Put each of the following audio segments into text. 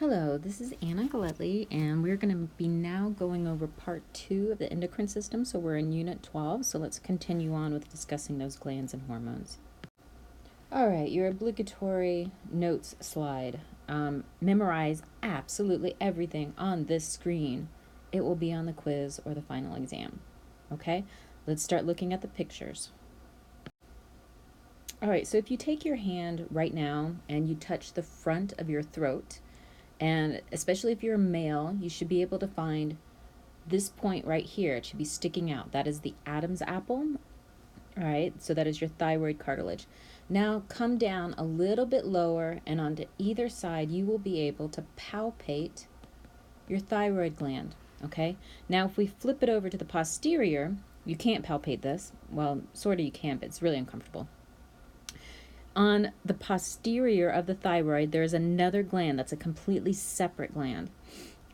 Hello, this is Anna Galetli, and we're going to be now going over part 2 of the endocrine system. So we're in Unit 12, so let's continue on with discussing those glands and hormones. All right, your obligatory notes slide. Memorize absolutely everything on this screen. It will be on the quiz or the final exam. Okay, let's start looking at the pictures. All right, so if you take your hand right now and you touch the front of your throat, and especially if you're a male, you should be able to find this point right here. It should be sticking out. That is the Adam's apple. All right, so that is your thyroid cartilage. Now come down a little bit lower, and onto either side, you will be able to palpate your thyroid gland. Okay, now if we flip it over to the posterior, you can't palpate this. Well, sort of you can, but it's really uncomfortable. On the posterior of the thyroid, there is another gland that's a completely separate gland,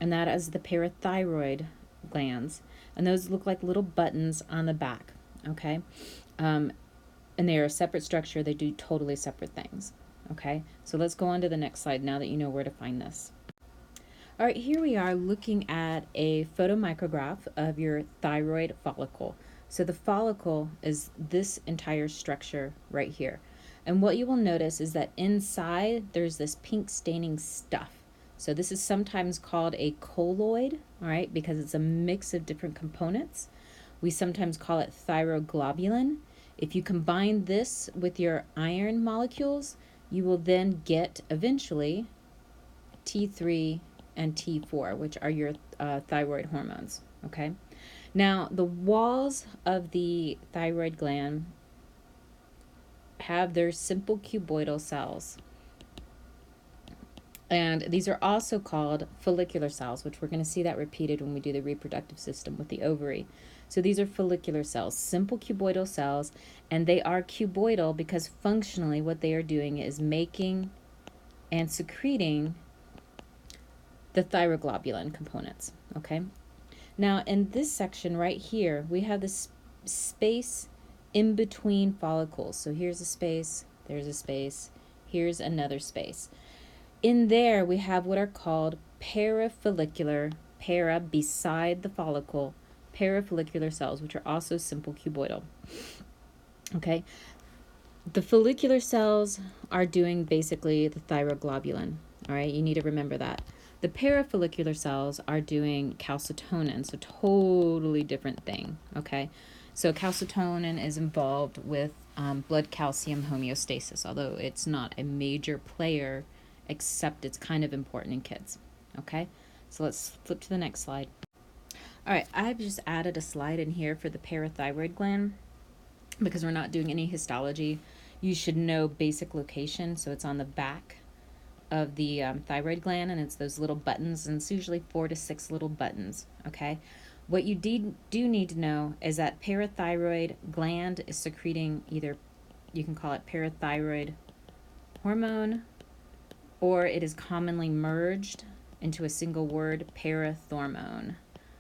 and that is the parathyroid glands. And those look like little buttons on the back, okay? And they are a separate structure. They do totally separate things, okay? So let's go on to the next slide now that you know where to find this. All right, here we are looking at a photomicrograph of your thyroid follicle. So the follicle is this entire structure right here. And what you will notice is that inside there's this pink staining stuff. So this is sometimes called a colloid, all right, because it's a mix of different components. We sometimes call it thyroglobulin. If you combine this with your iron molecules, you will then get eventually T3 and T4, which are your thyroid hormones, okay? Now, the walls of the thyroid gland have their simple cuboidal cells. And these are also called follicular cells, which we're going to see that repeated when we do the reproductive system with the ovary. So these are follicular cells, simple cuboidal cells, and they are cuboidal because functionally what they are doing is making and secreting the thyroglobulin components, okay? Now, in this section right here, we have this space in between follicles. So here's a space, there's a space, here's another space. In there, we have what are called parafollicular, para beside the follicle, parafollicular cells, which are also simple cuboidal. Okay, the follicular cells are doing basically the thyroglobulin. All right, you need to remember that. The parafollicular cells are doing calcitonin, so totally different thing, okay? So calcitonin is involved with blood calcium homeostasis, although it's not a major player, except it's kind of important in kids, okay? So let's flip to the next slide. All right, I've just added a slide in here for the parathyroid gland because we're not doing any histology. You should know basic location, so it's on the back of the thyroid gland, and it's those little buttons, and it's usually 4 to 6 little buttons, okay? What you do need to know is that parathyroid gland is secreting either, you can call it parathyroid hormone, or it is commonly merged into a single word, parathormone.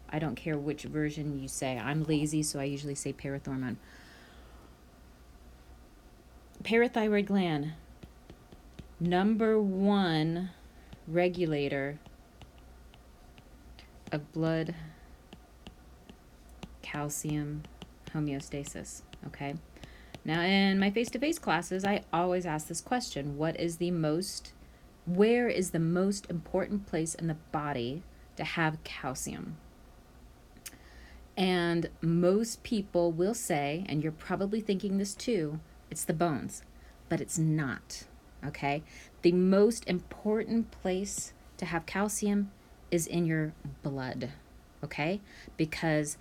I don't care which version you say. I'm lazy, so I usually say parathormone. Parathyroid gland, number 1 regulator of blood calcium homeostasis, okay? Now, in my face-to-face classes, I always ask this question: where is the most important place in the body to have calcium? And most people will say, and you're probably thinking this too, it's the bones, but it's not, okay? The most important place to have calcium is in your blood, okay? Because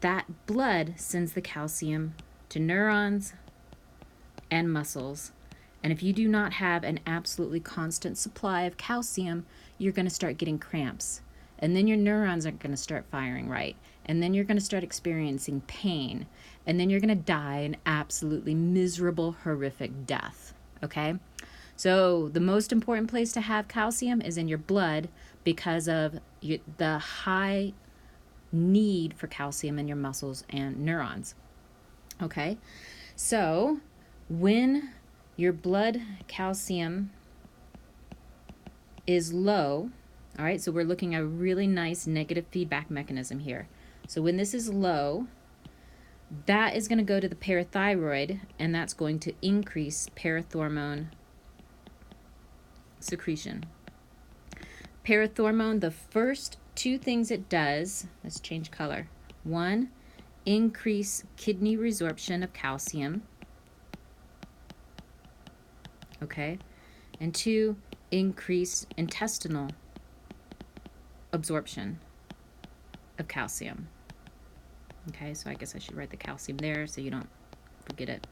that blood sends the calcium to neurons and muscles. And if you do not have an absolutely constant supply of calcium, you're going to start getting cramps. And then your neurons aren't going to start firing right. And then you're going to start experiencing pain. And then you're going to die an absolutely miserable, horrific death. Okay? So the most important place to have calcium is in your blood because of the high need for calcium in your muscles and neurons. Okay? So when your blood calcium is low, all right, so we're looking at a really nice negative feedback mechanism here. So when this is low, that is going to go to the parathyroid, and that's going to increase parathormone secretion. Parathormone, the first two things it does, let's change color. One, increase kidney resorption of calcium. Okay. And two, increase intestinal absorption of calcium. Okay, so I guess I should write the calcium there so you don't forget it.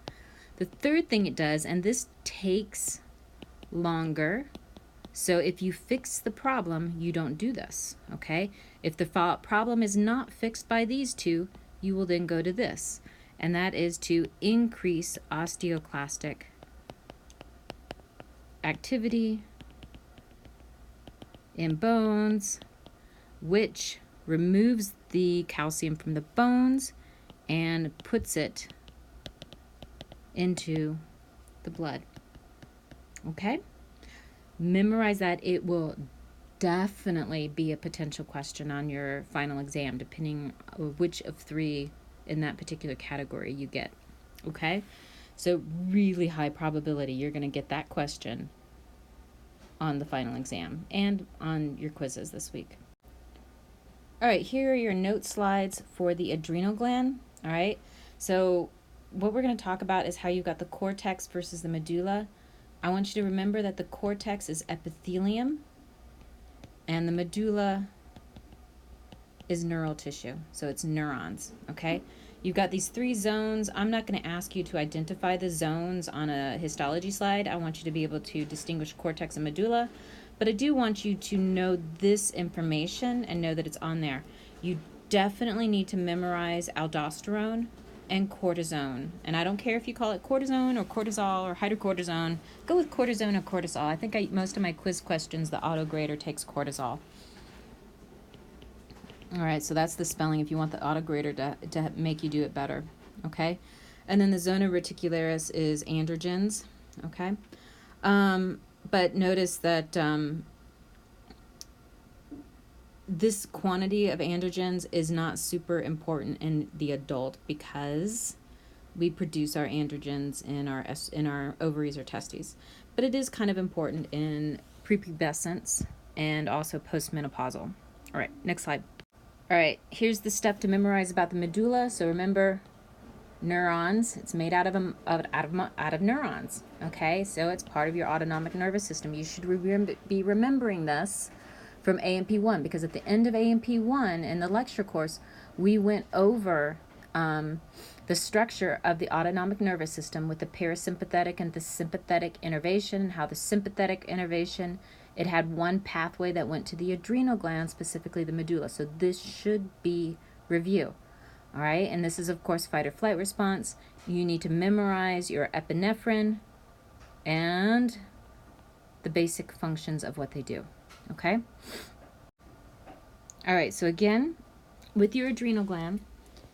The third thing it does, and this takes longer, so if you fix the problem, you don't do this, okay? If the problem is not fixed by these two, you will then go to this, and that is to increase osteoclastic activity in bones, which removes the calcium from the bones and puts it into the blood. Okay? Memorize that. It will definitely be a potential question on your final exam, depending on which of three in that particular category you get. Okay? So really high probability you're going to get that question on the final exam and on your quizzes this week. All right, here are your note slides for the adrenal gland. All right, so what we're going to talk about is how you've got the cortex versus the medulla. I want you to remember that the cortex is epithelium and the medulla is neural tissue, so it's neurons, okay? You've got these three zones. I'm not going to ask you to identify the zones on a histology slide. I want you to be able to distinguish cortex and medulla, but I do want you to know this information and know that it's on there. You definitely need to memorize aldosterone and cortisone. And I don't care if you call it cortisone or cortisol or hydrocortisone. Go with cortisone or cortisol. I think most of my quiz questions, the auto grader takes cortisol. All right, so that's the spelling if you want the auto grader to make you do it better, okay? And then the zona reticularis is androgens, okay? But notice that this quantity of androgens is not super important in the adult because we produce our androgens in our ovaries or testes. But it is kind of important in prepubescence and also postmenopausal. All right, next slide. All right, here's the stuff to memorize about the medulla. So remember, neurons. It's made out of neurons. Okay, so it's part of your autonomic nervous system. You should be remembering this from A&PII because at the end of A&PII in the lecture course, we went over the structure of the autonomic nervous system with the parasympathetic and the sympathetic innervation, and how the sympathetic innervation, it had one pathway that went to the adrenal gland, specifically the medulla. So this should be review. All right, and this is, of course, fight or flight response. You need to memorize your epinephrine and the basic functions of what they do. Okay? All right, so again, with your adrenal gland,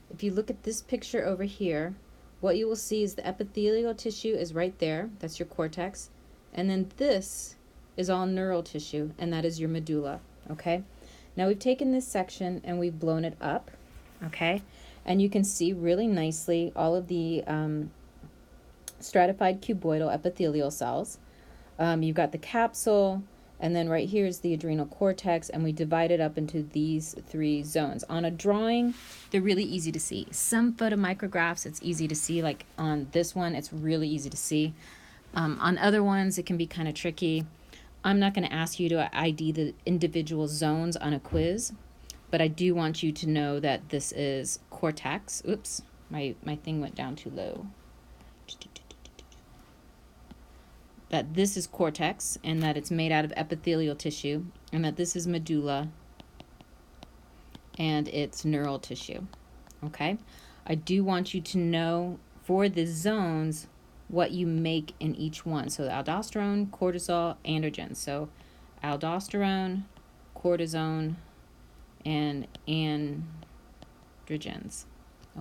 if you look at this picture over here, what you will see is the epithelial tissue is right there. That's your cortex. And then this is all neural tissue, and that is your medulla. Okay? Now we've taken this section and we've blown it up. Okay? And you can see really nicely all of the stratified cuboidal epithelial cells. You've got the capsule, and then right here is the adrenal cortex, and we divide it up into these three zones. On a drawing, they're really easy to see. Some photomicrographs, it's easy to see, like on this one, it's really easy to see. On other ones, it can be kind of tricky. I'm not going to ask you to ID the individual zones on a quiz, but I do want you to know that this is cortex. Oops, my thing went down too low. That this is cortex, and that it's made out of epithelial tissue, and that this is medulla, and it's neural tissue. Okay? I do want you to know for the zones what you make in each one. So aldosterone, cortisol, androgens. So aldosterone, cortisone, and androgens.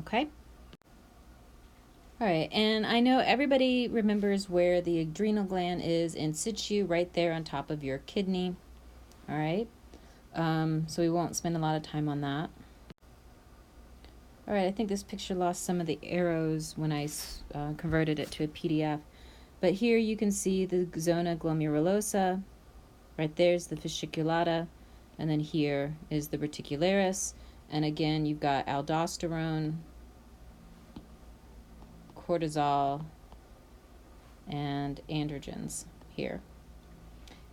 Okay? All right, and I know everybody remembers where the adrenal gland is in situ, right there on top of your kidney. All right. So we won't spend a lot of time on that. All right, I think this picture lost some of the arrows when I converted it to a PDF. But here you can see the zona glomerulosa. Right there's the fasciculata. And then here is the reticularis. And again, you've got aldosterone, cortisol, and androgens here.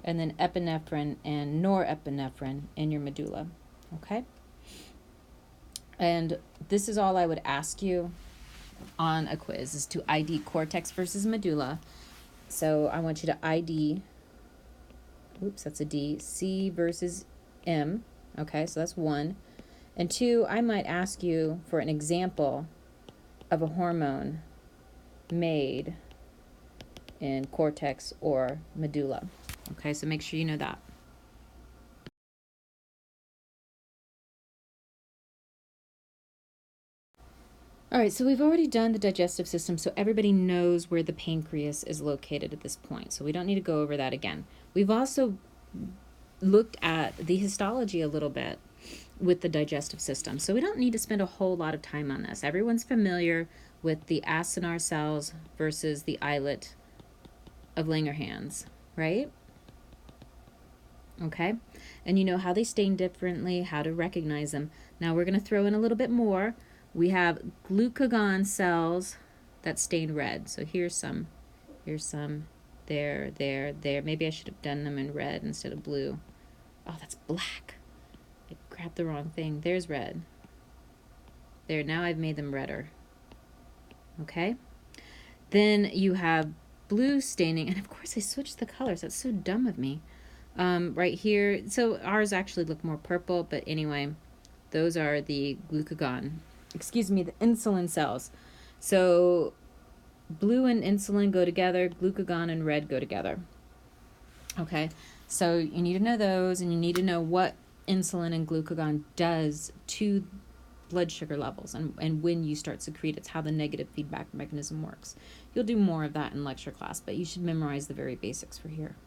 And then epinephrine and norepinephrine in your medulla. Okay? And this is all I would ask you on a quiz, is to ID cortex versus medulla. So I want you to ID, oops, that's a D, C versus M. Okay, so that's 1. And 2, I might ask you for an example of a hormone made in cortex or medulla. Okay, so make sure you know that. All right, so we've already done the digestive system, so everybody knows where the pancreas is located at this point. So we don't need to go over that again. We've also looked at the histology a little bit with the digestive system, so we don't need to spend a whole lot of time on this. Everyone's familiar with the acinar cells versus the islet of Langerhans, right? Okay, and you know how they stain differently, how to recognize them. Now we're going to throw in a little bit more. We have glucagon cells that stain red. So here's some, there. Maybe I should have done them in red instead of blue. Oh, that's black. I grabbed the wrong thing. There's red. There, now I've made them redder. Okay? Then you have blue staining, and of course I switched the colors. That's so dumb of me. Right here, so ours actually look more purple, but anyway, those are the glucagon, the insulin cells. So blue and insulin go together, glucagon and red go together. Okay, so you need to know those, and you need to know what insulin and glucagon does to blood sugar levels and when you start secrete. It's how the negative feedback mechanism works. You'll do more of that in lecture class, but you should memorize the very basics for here.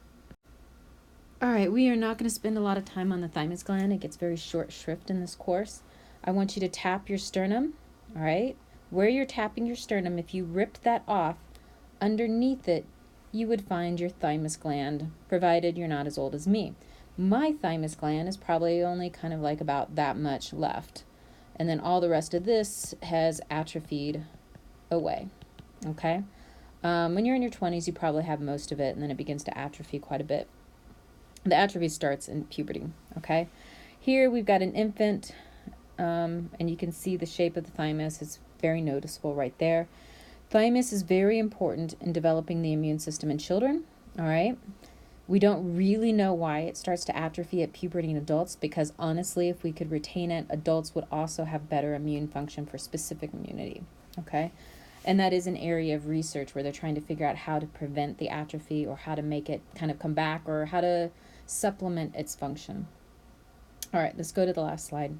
All right, we are not going to spend a lot of time on the thymus gland. It gets very short shrift in this course. I want you to tap your sternum, all right? Where you're tapping your sternum, if you ripped that off, underneath it, you would find your thymus gland, provided you're not as old as me. My thymus gland is probably only kind of like about that much left. And then all the rest of this has atrophied away, okay? When you're in your 20s, you probably have most of it, and then it begins to atrophy quite a bit. The atrophy starts in puberty, okay? Here we've got an infant, and you can see the shape of the thymus. It's very noticeable right there. Thymus is very important in developing the immune system in children, all right? We don't really know why it starts to atrophy at puberty in adults, because honestly, if we could retain it, adults would also have better immune function for specific immunity, okay? And that is an area of research where they're trying to figure out how to prevent the atrophy, or how to make it kind of come back, or how to supplement its function. All right, let's go to the last slide.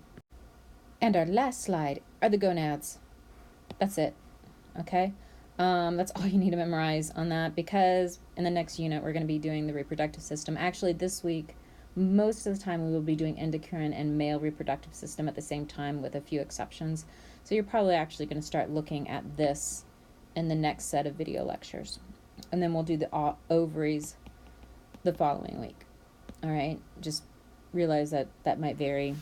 And our last slide are the gonads. That's it, okay? That's all you need to memorize on that, because in the next unit we're going to be doing the reproductive system. Actually, this week, most of the time we will be doing endocrine and male reproductive system at the same time, with a few exceptions. So you're probably actually going to start looking at this in the next set of video lectures. And then we'll do the ovaries the following week. All right, just realize that that might vary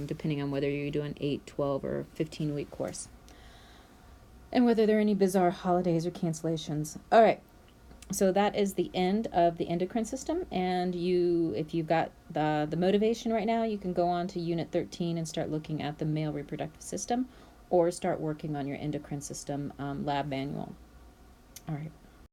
depending on whether you do an 8, 12, or 15-week course, and whether there are any bizarre holidays or cancellations. All right, so that is the end of the endocrine system, and if you've got the motivation right now, you can go on to Unit 13 and start looking at the male reproductive system, or start working on your endocrine system lab manual. All right.